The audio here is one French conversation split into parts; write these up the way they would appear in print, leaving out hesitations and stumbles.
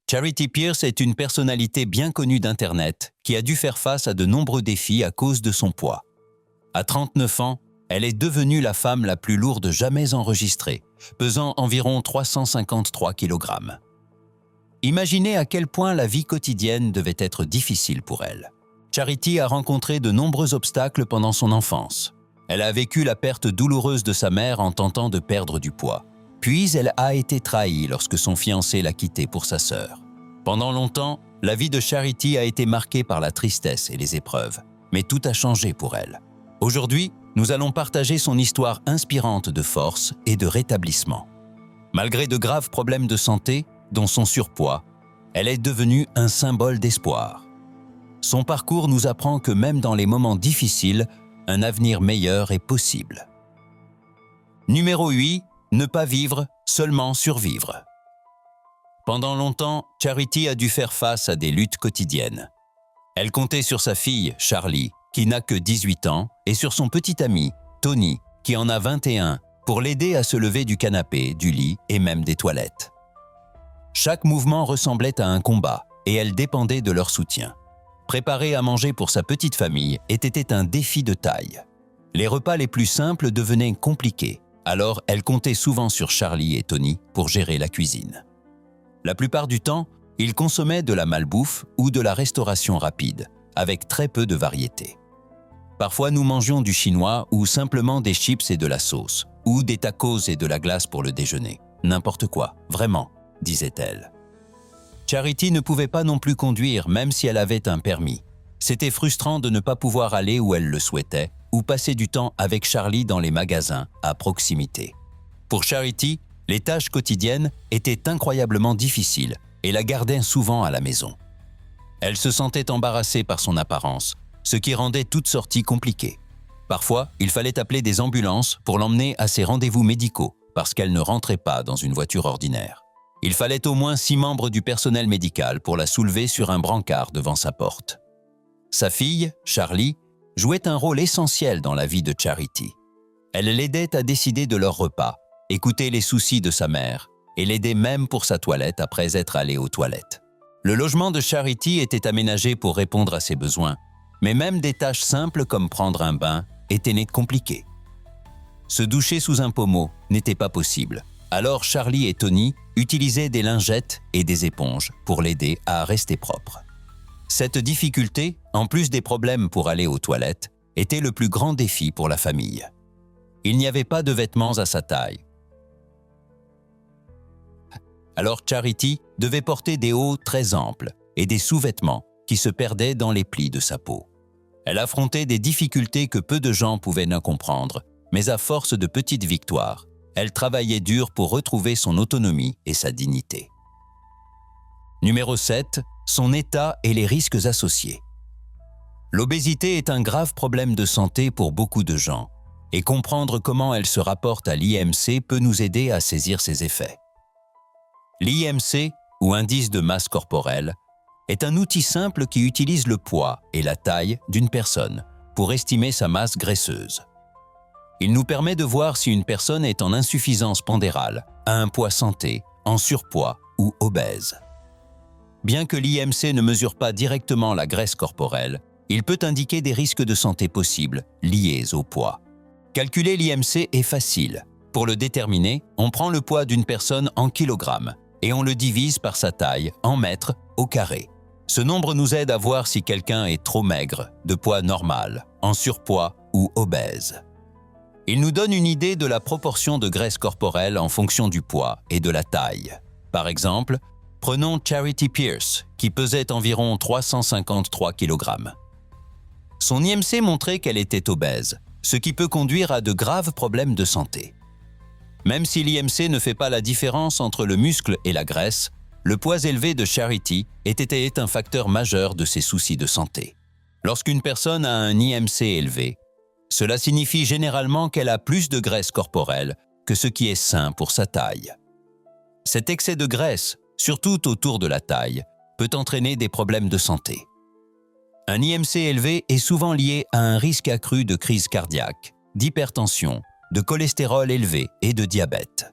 Charity Pierce est une personnalité bien connue d'Internet qui a dû faire face à de nombreux défis à cause de son poids. À 39 ans, elle est devenue la femme la plus lourde jamais enregistrée, pesant environ 353 kg. Imaginez à quel point la vie quotidienne devait être difficile pour elle. Charity a rencontré de nombreux obstacles pendant son enfance. Elle a vécu la perte douloureuse de sa mère en tentant de perdre du poids. Puis elle a été trahie lorsque son fiancé l'a quittée pour sa sœur. Pendant longtemps, la vie de Charity a été marquée par la tristesse et les épreuves. Mais tout a changé pour elle. Aujourd'hui, nous allons partager son histoire inspirante de force et de rétablissement. Malgré de graves problèmes de santé, dont son surpoids, elle est devenue un symbole d'espoir. Son parcours nous apprend que même dans les moments difficiles, un avenir meilleur est possible. Numéro 8. Ne pas vivre, seulement survivre. Pendant longtemps, Charity a dû faire face à des luttes quotidiennes. Elle comptait sur sa fille, Charlie, qui n'a que 18 ans, et sur son petit ami, Tony, qui en a 21, pour l'aider à se lever du canapé, du lit et même des toilettes. Chaque mouvement ressemblait à un combat, et elle dépendait de leur soutien. Préparer à manger pour sa petite famille était un défi de taille. Les repas les plus simples devenaient compliqués. Alors, elle comptait souvent sur Charlie et Tony pour gérer la cuisine. La plupart du temps, ils consommaient de la malbouffe ou de la restauration rapide, avec très peu de variété. Parfois, nous mangions du chinois ou simplement des chips et de la sauce, ou des tacos et de la glace pour le déjeuner. N'importe quoi, vraiment, disait-elle. Charity ne pouvait pas non plus conduire, même si elle avait un permis. C'était frustrant de ne pas pouvoir aller où elle le souhaitait, ou passer du temps avec Charlie dans les magasins à proximité. Pour Charity, les tâches quotidiennes étaient incroyablement difficiles et la gardaient souvent à la maison. Elle se sentait embarrassée par son apparence, ce qui rendait toute sortie compliquée. Parfois, il fallait appeler des ambulances pour l'emmener à ses rendez-vous médicaux parce qu'elle ne rentrait pas dans une voiture ordinaire. Il fallait au moins 6 membres du personnel médical pour la soulever sur un brancard devant sa porte. Sa fille, Charlie, jouait un rôle essentiel dans la vie de Charity. Elle l'aidait à décider de leur repas, écouter les soucis de sa mère et l'aidait même pour sa toilette après être allée aux toilettes. Le logement de Charity était aménagé pour répondre à ses besoins, mais même des tâches simples comme prendre un bain étaient compliquées. Se doucher sous un pommeau n'était pas possible, alors Charlie et Tony utilisaient des lingettes et des éponges pour l'aider à rester propre. Cette difficulté, en plus des problèmes pour aller aux toilettes, était le plus grand défi pour la famille. Il n'y avait pas de vêtements à sa taille. Alors Charity devait porter des hauts très amples et des sous-vêtements qui se perdaient dans les plis de sa peau. Elle affrontait des difficultés que peu de gens pouvaient ne comprendre, mais à force de petites victoires, elle travaillait dur pour retrouver son autonomie et sa dignité. Numéro 7. Son état et les risques associés. L'obésité est un grave problème de santé pour beaucoup de gens, et comprendre comment elle se rapporte à l'IMC peut nous aider à saisir ses effets. L'IMC, ou indice de masse corporelle, est un outil simple qui utilise le poids et la taille d'une personne pour estimer sa masse graisseuse. Il nous permet de voir si une personne est en insuffisance pondérale, a un poids santé, en surpoids ou obèse. Bien que l'IMC ne mesure pas directement la graisse corporelle, il peut indiquer des risques de santé possibles liés au poids. Calculer l'IMC est facile. Pour le déterminer, on prend le poids d'une personne en kilogrammes et on le divise par sa taille en mètres au carré. Ce nombre nous aide à voir si quelqu'un est trop maigre, de poids normal, en surpoids ou obèse. Il nous donne une idée de la proportion de graisse corporelle en fonction du poids et de la taille. Par exemple, prenons Charity Pierce, qui pesait environ 353 kg. Son IMC montrait qu'elle était obèse, ce qui peut conduire à de graves problèmes de santé. Même si l'IMC ne fait pas la différence entre le muscle et la graisse, le poids élevé de Charity était un facteur majeur de ses soucis de santé. Lorsqu'une personne a un IMC élevé, cela signifie généralement qu'elle a plus de graisse corporelle que ce qui est sain pour sa taille. Cet excès de graisse, surtout autour de la taille, peut entraîner des problèmes de santé. Un IMC élevé est souvent lié à un risque accru de crise cardiaque, d'hypertension, de cholestérol élevé et de diabète.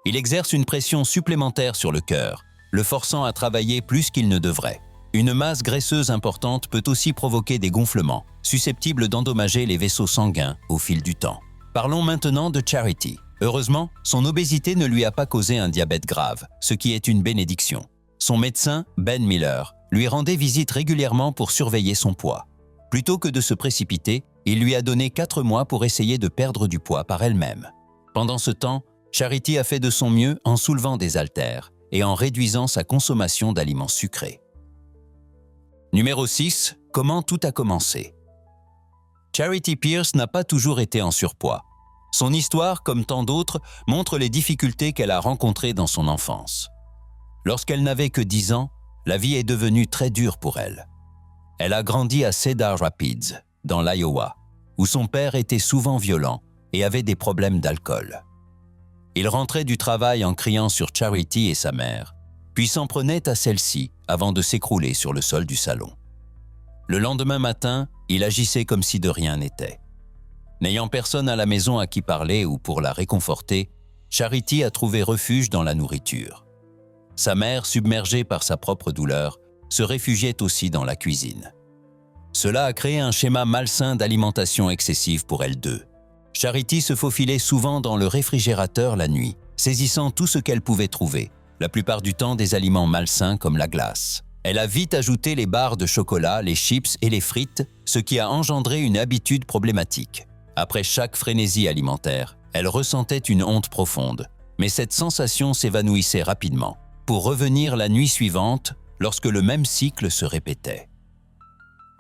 Il exerce une pression supplémentaire sur le cœur le forçant à travailler plus qu'il ne devrait. Une masse graisseuse importante peut aussi provoquer des gonflements, susceptibles d'endommager les vaisseaux sanguins au fil du temps. Parlons maintenant de Charity. Heureusement, son obésité ne lui a pas causé un diabète grave, ce qui est une bénédiction. Son médecin, Ben Miller, lui rendait visite régulièrement pour surveiller son poids. Plutôt que de se précipiter, il lui a donné 4 mois pour essayer de perdre du poids par elle-même. Pendant ce temps, Charity a fait de son mieux en soulevant des haltères et en réduisant sa consommation d'aliments sucrés. Numéro 6. Comment tout a commencé? Charity Pierce n'a pas toujours été en surpoids. Son histoire, comme tant d'autres, montre les difficultés qu'elle a rencontrées dans son enfance. Lorsqu'elle n'avait que 10 ans, la vie est devenue très dure pour elle. Elle a grandi à Cedar Rapids, dans l'Iowa, où son père était souvent violent et avait des problèmes d'alcool. Il rentrait du travail en criant sur Charity et sa mère, puis s'en prenait à celle-ci avant de s'écrouler sur le sol du salon. Le lendemain matin, il agissait comme si de rien n'était. N'ayant personne à la maison à qui parler ou pour la réconforter, Charity a trouvé refuge dans la nourriture. Sa mère, submergée par sa propre douleur, se réfugiait aussi dans la cuisine. Cela a créé un schéma malsain d'alimentation excessive pour elles deux. Charity se faufilait souvent dans le réfrigérateur la nuit, saisissant tout ce qu'elle pouvait trouver, la plupart du temps des aliments malsains comme la glace. Elle a vite ajouté les barres de chocolat, les chips et les frites, ce qui a engendré une habitude problématique. Après chaque frénésie alimentaire, elle ressentait une honte profonde, mais cette sensation s'évanouissait rapidement, pour revenir la nuit suivante lorsque le même cycle se répétait.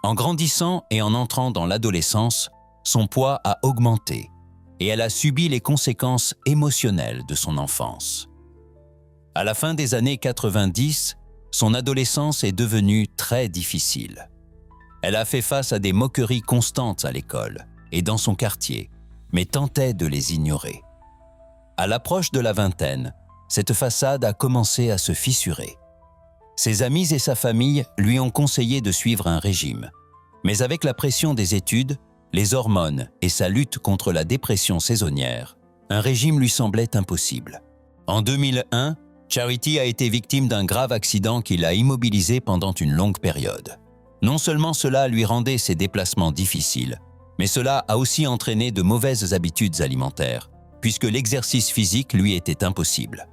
En grandissant et en entrant dans l'adolescence, son poids a augmenté et elle a subi les conséquences émotionnelles de son enfance. À la fin des années 90, son adolescence est devenue très difficile. Elle a fait face à des moqueries constantes à l'école et dans son quartier, mais tentait de les ignorer. À l'approche de la vingtaine, cette façade a commencé à se fissurer. Ses amis et sa famille lui ont conseillé de suivre un régime, mais avec la pression des études, les hormones et sa lutte contre la dépression saisonnière, un régime lui semblait impossible. En 2001, Charity a été victime d'un grave accident qui l'a immobilisée pendant une longue période. Non seulement cela lui rendait ses déplacements difficiles, mais cela a aussi entraîné de mauvaises habitudes alimentaires, puisque l'exercice physique lui était impossible.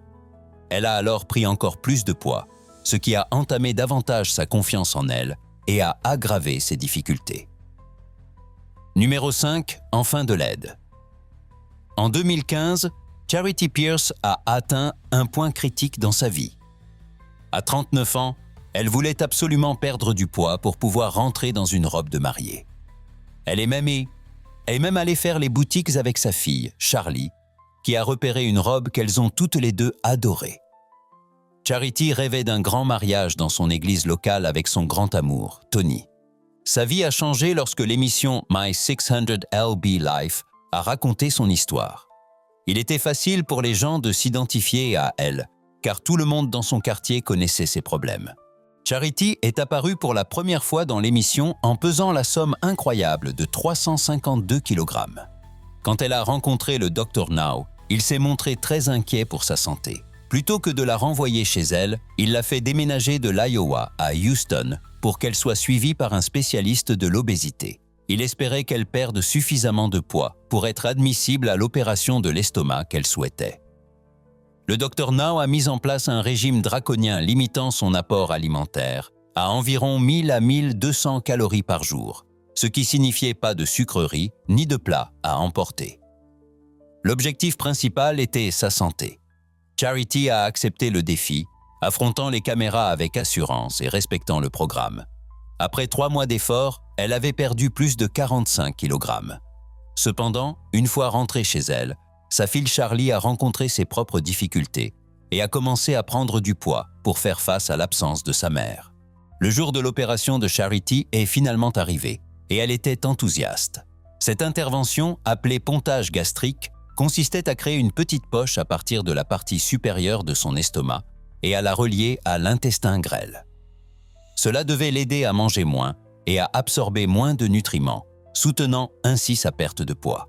Elle a alors pris encore plus de poids, ce qui a entamé davantage sa confiance en elle et a aggravé ses difficultés. Numéro 5. Enfin de l'aide. En 2015, Charity Pierce a atteint un point critique dans sa vie. À 39 ans, elle voulait absolument perdre du poids pour pouvoir rentrer dans une robe de mariée. Elle est même allée faire les boutiques avec sa fille, Charlie, qui a repéré une robe qu'elles ont toutes les deux adorée. Charity rêvait d'un grand mariage dans son église locale avec son grand amour, Tony. Sa vie a changé lorsque l'émission My 600 LB Life a raconté son histoire. Il était facile pour les gens de s'identifier à elle, car tout le monde dans son quartier connaissait ses problèmes. Charity est apparue pour la première fois dans l'émission en pesant la somme incroyable de 352 kg. Quand elle a rencontré le Dr Now, il s'est montré très inquiet pour sa santé. Plutôt que de la renvoyer chez elle, il l'a fait déménager de l'Iowa à Houston pour qu'elle soit suivie par un spécialiste de l'obésité. Il espérait qu'elle perde suffisamment de poids pour être admissible à l'opération de l'estomac qu'elle souhaitait. Le Dr Now a mis en place un régime draconien limitant son apport alimentaire à environ 1000 à 1200 calories par jour, ce qui signifiait pas de sucreries ni de plats à emporter. L'objectif principal était sa santé. Charity a accepté le défi, affrontant les caméras avec assurance et respectant le programme. Après 3 mois d'efforts, elle avait perdu plus de 45 kg. Cependant, une fois rentrée chez elle, sa fille Charlie a rencontré ses propres difficultés et a commencé à prendre du poids pour faire face à l'absence de sa mère. Le jour de l'opération de Charity est finalement arrivé et elle était enthousiaste. Cette intervention, appelée pontage gastrique, consistait à créer une petite poche à partir de la partie supérieure de son estomac et à la relier à l'intestin grêle. Cela devait l'aider à manger moins et à absorber moins de nutriments, soutenant ainsi sa perte de poids.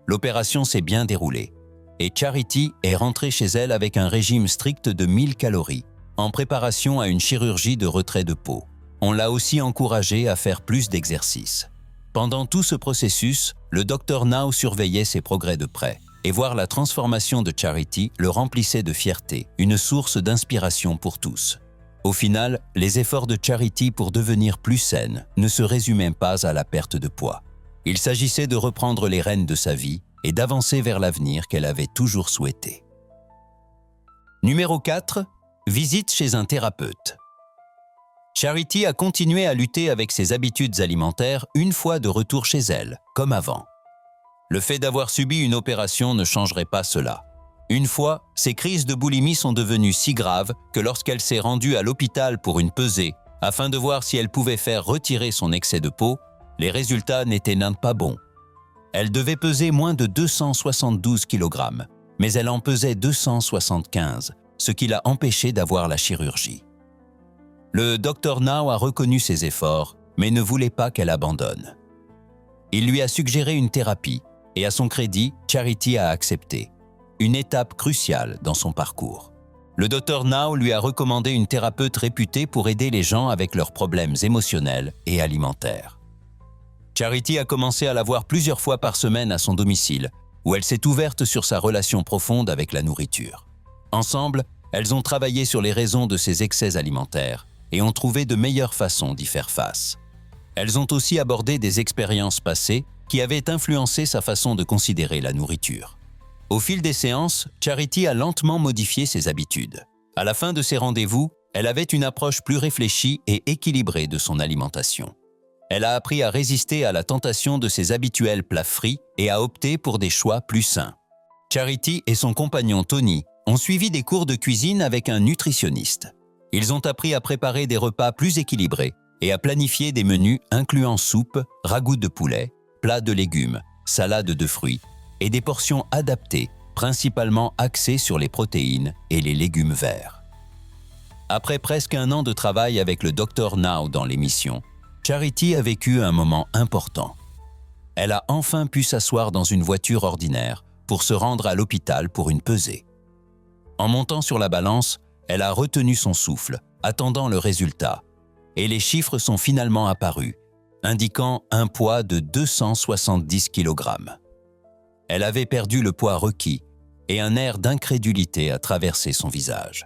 L'opération s'est bien déroulée et Charity est rentrée chez elle avec un régime strict de 1000 calories en préparation à une chirurgie de retrait de peau. On l'a aussi encouragée à faire plus d'exercices. Pendant tout ce processus, le Dr Now surveillait ses progrès de près, et voir la transformation de Charity le remplissait de fierté, une source d'inspiration pour tous. Au final, les efforts de Charity pour devenir plus saine ne se résumaient pas à la perte de poids. Il s'agissait de reprendre les rênes de sa vie et d'avancer vers l'avenir qu'elle avait toujours souhaité. Numéro 4. Visite chez un thérapeute. Charity a continué à lutter avec ses habitudes alimentaires une fois de retour chez elle, comme avant. Le fait d'avoir subi une opération ne changerait pas cela. Une fois, ses crises de boulimie sont devenues si graves que lorsqu'elle s'est rendue à l'hôpital pour une pesée, afin de voir si elle pouvait faire retirer son excès de peau, les résultats n'étaient pas bons. Elle devait peser moins de 272 kg, mais elle en pesait 275, ce qui l'a empêchée d'avoir la chirurgie. Le Dr Now a reconnu ses efforts, mais ne voulait pas qu'elle abandonne. Il lui a suggéré une thérapie, et à son crédit, Charity a accepté. Une étape cruciale dans son parcours. Le Dr Now lui a recommandé une thérapeute réputée pour aider les gens avec leurs problèmes émotionnels et alimentaires. Charity a commencé à la voir plusieurs fois par semaine à son domicile, où elle s'est ouverte sur sa relation profonde avec la nourriture. Ensemble, elles ont travaillé sur les raisons de ses excès alimentaires et ont trouvé de meilleures façons d'y faire face. Elles ont aussi abordé des expériences passées qui avaient influencé sa façon de considérer la nourriture. Au fil des séances, Charity a lentement modifié ses habitudes. À la fin de ses rendez-vous, elle avait une approche plus réfléchie et équilibrée de son alimentation. Elle a appris à résister à la tentation de ses habituels plats frits et à opter pour des choix plus sains. Charity et son compagnon Tony ont suivi des cours de cuisine avec un nutritionniste. Ils ont appris à préparer des repas plus équilibrés et à planifier des menus incluant soupe, ragoût de poulet, plats de légumes, salade de fruits et des portions adaptées, principalement axées sur les protéines et les légumes verts. Après presque un an de travail avec le Dr Now dans l'émission, Charity a vécu un moment important. Elle a enfin pu s'asseoir dans une voiture ordinaire pour se rendre à l'hôpital pour une pesée. En montant sur la balance, elle a retenu son souffle, attendant le résultat, et les chiffres sont finalement apparus, indiquant un poids de 270 kg. Elle avait perdu le poids requis et un air d'incrédulité a traversé son visage.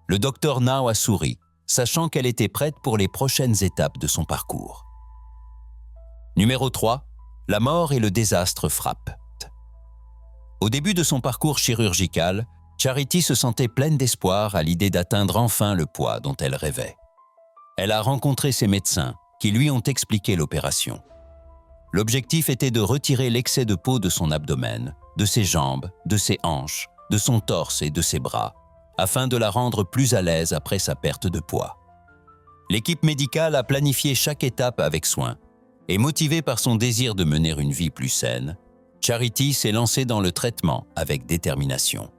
Le Dr Now a souri, sachant qu'elle était prête pour les prochaines étapes de son parcours. Numéro 3. La mort et le désastre frappent. Au début de son parcours chirurgical, Charity se sentait pleine d'espoir à l'idée d'atteindre enfin le poids dont elle rêvait. Elle a rencontré ses médecins qui lui ont expliqué l'opération. L'objectif était de retirer l'excès de peau de son abdomen, de ses jambes, de ses hanches, de son torse et de ses bras, afin de la rendre plus à l'aise après sa perte de poids. L'équipe médicale a planifié chaque étape avec soin, et motivée par son désir de mener une vie plus saine, Charity s'est lancée dans le traitement avec détermination.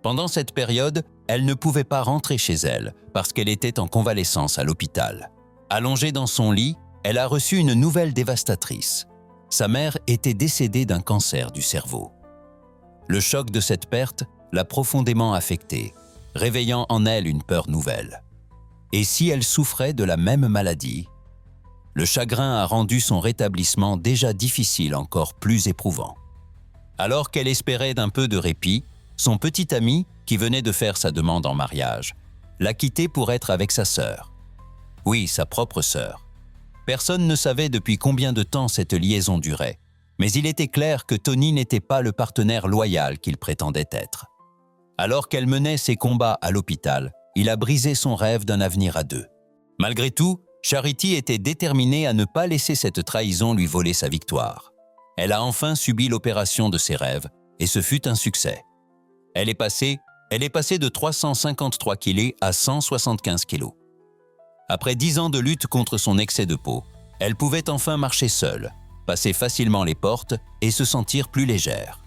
Pendant cette période, elle ne pouvait pas rentrer chez elle parce qu'elle était en convalescence à l'hôpital. Allongée dans son lit, elle a reçu une nouvelle dévastatrice. Sa mère était décédée d'un cancer du cerveau. Le choc de cette perte l'a profondément affectée, réveillant en elle une peur nouvelle. Et si elle souffrait de la même maladie? Le chagrin a rendu son rétablissement déjà difficile encore plus éprouvant. Alors qu'elle espérait d'un peu de répit, son petit ami, qui venait de faire sa demande en mariage, l'a quittée pour être avec sa sœur. Oui, sa propre sœur. Personne ne savait depuis combien de temps cette liaison durait, mais il était clair que Tony n'était pas le partenaire loyal qu'il prétendait être. Alors qu'elle menait ses combats à l'hôpital, il a brisé son rêve d'un avenir à deux. Malgré tout, Charity était déterminée à ne pas laisser cette trahison lui voler sa victoire. Elle a enfin subi l'opération de ses rêves, et ce fut un succès. Elle est passée de 353 kg à 175 kg. Après 10 ans de lutte contre son excès de peau, elle pouvait enfin marcher seule, passer facilement les portes et se sentir plus légère.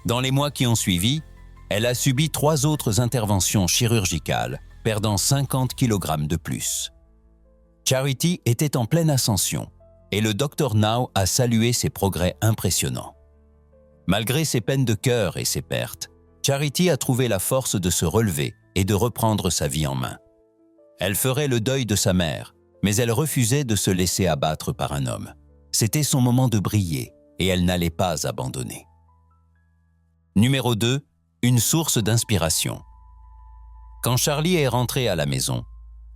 Dans les mois qui ont suivi, elle a subi 3 autres interventions chirurgicales, perdant 50 kg de plus. Charity était en pleine ascension et le Dr Now a salué ses progrès impressionnants. Malgré ses peines de cœur et ses pertes, Charity a trouvé la force de se relever et de reprendre sa vie en main. Elle ferait le deuil de sa mère, mais elle refusait de se laisser abattre par un homme. C'était son moment de briller et elle n'allait pas abandonner. Numéro 2. Une source d'inspiration. Quand Charlie est rentrée à la maison,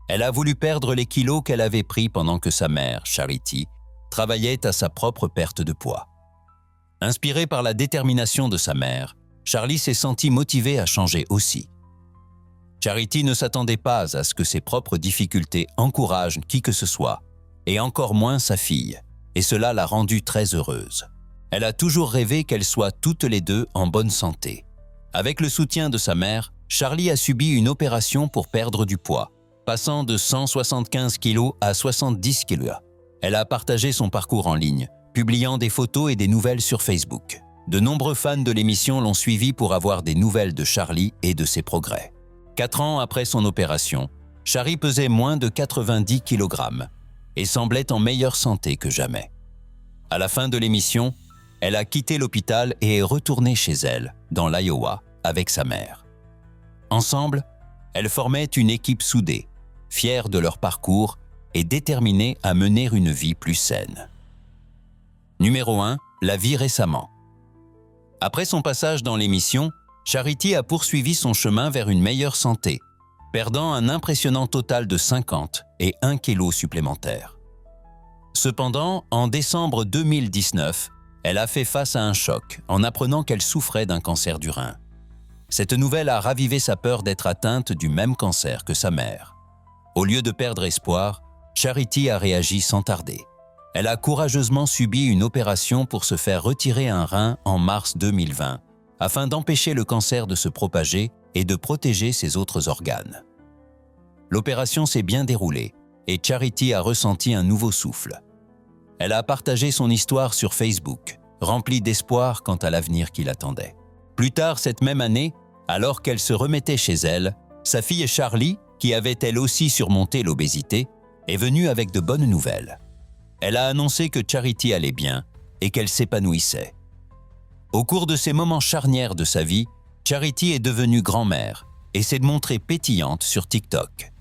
elle a voulu perdre les kilos qu'elle avait pris pendant que sa mère, Charity, travaillait à sa propre perte de poids. Inspirée par la détermination de sa mère, Charlie s'est sentie motivée à changer aussi. Charity ne s'attendait pas à ce que ses propres difficultés encouragent qui que ce soit, et encore moins sa fille, et cela l'a rendue très heureuse. Elle a toujours rêvé qu'elles soient toutes les deux en bonne santé. Avec le soutien de sa mère, Charlie a subi une opération pour perdre du poids, passant de 175 kg à 70 kg. Elle a partagé son parcours en ligne, publiant des photos et des nouvelles sur Facebook. De nombreux fans de l'émission l'ont suivi pour avoir des nouvelles de Charlie et de ses progrès. 4 ans après son opération, Charlie pesait moins de 90 kg et semblait en meilleure santé que jamais. À la fin de l'émission, elle a quitté l'hôpital et est retournée chez elle, dans l'Iowa, avec sa mère. Ensemble, elles formaient une équipe soudée, fière de leur parcours et déterminée à mener une vie plus saine. Numéro 1. La vie récemment. Après son passage dans l'émission, Charity a poursuivi son chemin vers une meilleure santé, perdant un impressionnant total de 50 et 1 kg supplémentaire. Cependant, en décembre 2019, elle a fait face à un choc en apprenant qu'elle souffrait d'un cancer du rein. Cette nouvelle a ravivé sa peur d'être atteinte du même cancer que sa mère. Au lieu de perdre espoir, Charity a réagi sans tarder. Elle a courageusement subi une opération pour se faire retirer un rein en mars 2020, afin d'empêcher le cancer de se propager et de protéger ses autres organes. L'opération s'est bien déroulée et Charity a ressenti un nouveau souffle. Elle a partagé son histoire sur Facebook, remplie d'espoir quant à l'avenir qui l'attendait. Plus tard cette même année, alors qu'elle se remettait chez elle, sa fille Charlie, qui avait elle aussi surmonté l'obésité, est venue avec de bonnes nouvelles. Elle a annoncé que Charity allait bien et qu'elle s'épanouissait. Au cours de ces moments charnières de sa vie, Charity est devenue grand-mère et s'est montrée pétillante sur TikTok.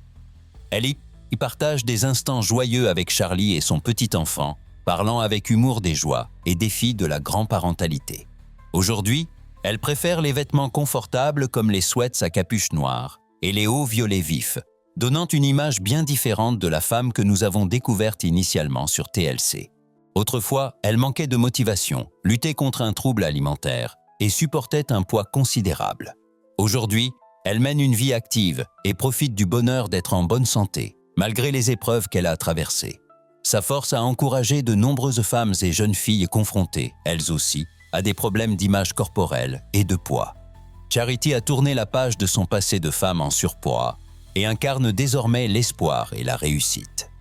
Elle y partage des instants joyeux avec Charlie et son petit enfant, parlant avec humour des joies et défis de la grand-parentalité. Aujourd'hui, elle préfère les vêtements confortables comme les sweats à capuche noire et les hauts violets vifs, donnant une image bien différente de la femme que nous avons découverte initialement sur TLC. Autrefois, elle manquait de motivation, luttait contre un trouble alimentaire et supportait un poids considérable. Aujourd'hui, elle mène une vie active et profite du bonheur d'être en bonne santé, malgré les épreuves qu'elle a traversées. Sa force a encouragé de nombreuses femmes et jeunes filles confrontées, elles aussi, à des problèmes d'image corporelle et de poids. Charity a tourné la page de son passé de femme en surpoids et incarne désormais l'espoir et la réussite.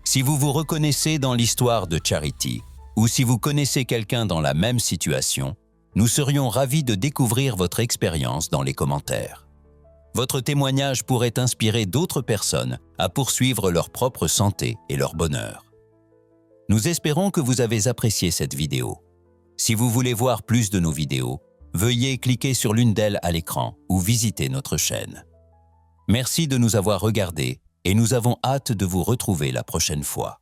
Si vous vous reconnaissez dans l'histoire de Charity, ou si vous connaissez quelqu'un dans la même situation, nous serions ravis de découvrir votre expérience dans les commentaires. Votre témoignage pourrait inspirer d'autres personnes à poursuivre leur propre santé et leur bonheur. Nous espérons que vous avez apprécié cette vidéo. Si vous voulez voir plus de nos vidéos, veuillez cliquer sur l'une d'elles à l'écran ou visiter notre chaîne. Merci de nous avoir regardés et nous avons hâte de vous retrouver la prochaine fois.